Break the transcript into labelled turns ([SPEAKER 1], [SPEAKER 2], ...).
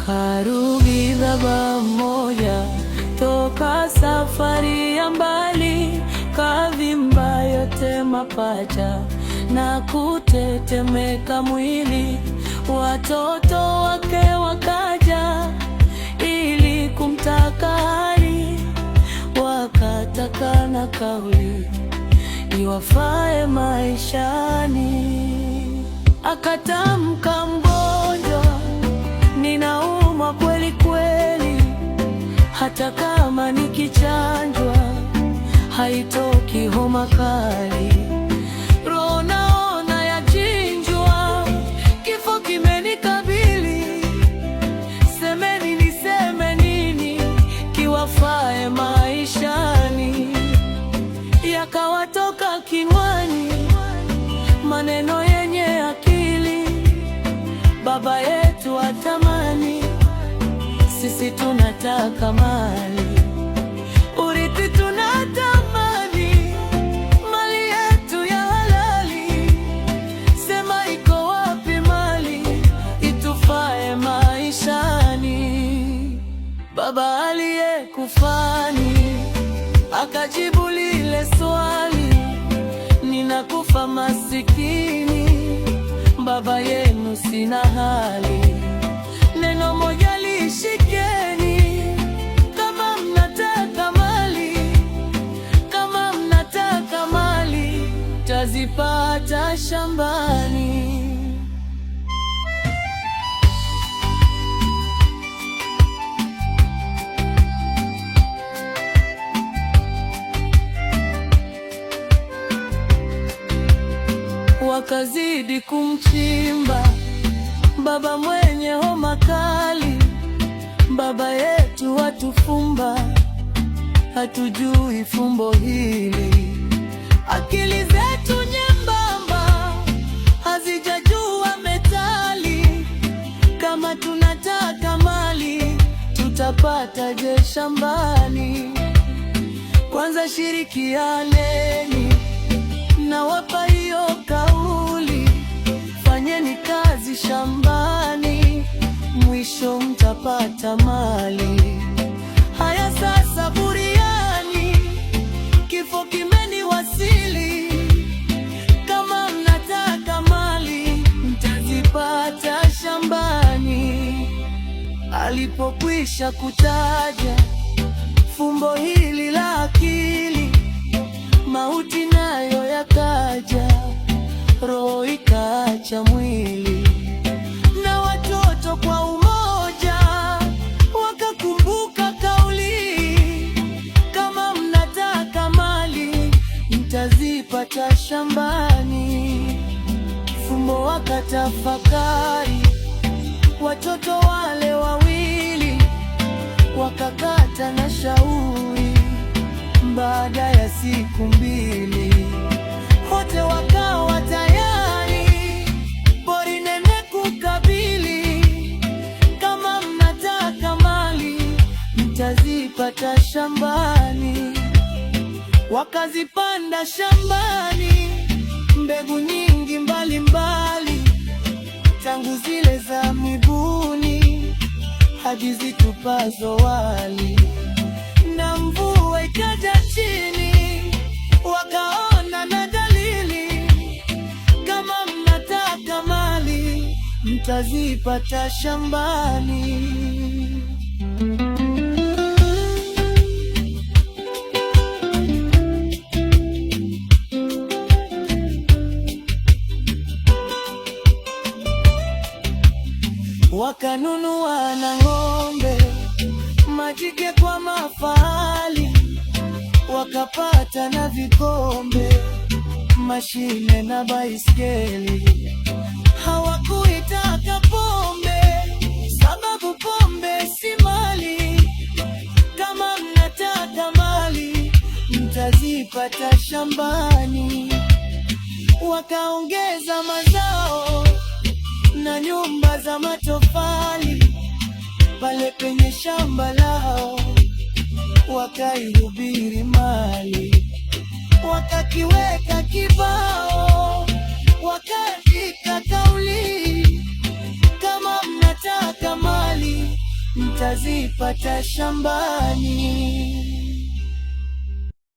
[SPEAKER 1] Karudi baba mmoja toka safari ya mbali, kavimba yote mapacha na kutetemeka mwili. Watoto wake wakaja ili kumtaka hali, wakataka na kauli iwafae maishani. Akatamka mgonjwa, ninaumwa kweli kweli, hata kama nikichanjwa haitoki homa kali. Roho naona yachinjwa, kifo kimenikabili. Semeni niseme nini kiwafae maishani? Yakawatoka kinywani maneno yenye akili. Baba yetu atamani, sisi tunataka mali. Urithi tunatamani, mali yetu ya halali. Sema iko wapi mali itufae maishani? Baba aliyekufani akajibu lile swali, ninakufa masikini, baba yenu sina hali. Neno moja lishikeni, kama mnataka mali, kama mnataka mali tazipata shambani. Wakazidi kumchimba baba mwenye homa kali. Baba yetu watufumba, hatujui fumbo hili. Akili zetu nyembamba hazijajua metali. Kama tunataka mali tutapataje shambani? Kwanza shirikianeni, nawapa hiyo kauli. Fanyeni kazi shambani, mwisho mtapata mali. Haya sasa buriani, kifo kimeniwasili. Kama mnataka mali mtazipata shambani. Alipokwisha kutaja fumbo hili la akili, mauti nayo yakaja, roho ikaacha mwili. Na watoto kwa umoja wakakumbuka kauli, kama mnataka mali mtazipata shambani. Fumbo wakatafakari, watoto wale wawili wakakata na shauri. Baada ya siku mbili wote wakawa tayari, pori nene kukabili. Kama mnataka mali mtazipata shambani. Wakazipanda shambani mbegu nyingi mbalimbali, tangu zile za mibuni hadi zitupazo wali. Na mvua ikaja chini, wakaona na dalili. Kama mnataka mali mtazipata shambani. Wakanunua na ng'ombe, majike kwa mafahali, wakapata na vikombe, mashine na baiskeli. Hawakuitaka pombe, sababu pombe si mali. Kama mnataka mali mtazipata shambani. Wakaongeza mazao na nyumba za matofali pale penye shamba lao, wakaihubiri mali. Wakakiweka kibao, wakaandika kauli, kama mnataka mali mtazipata shambani.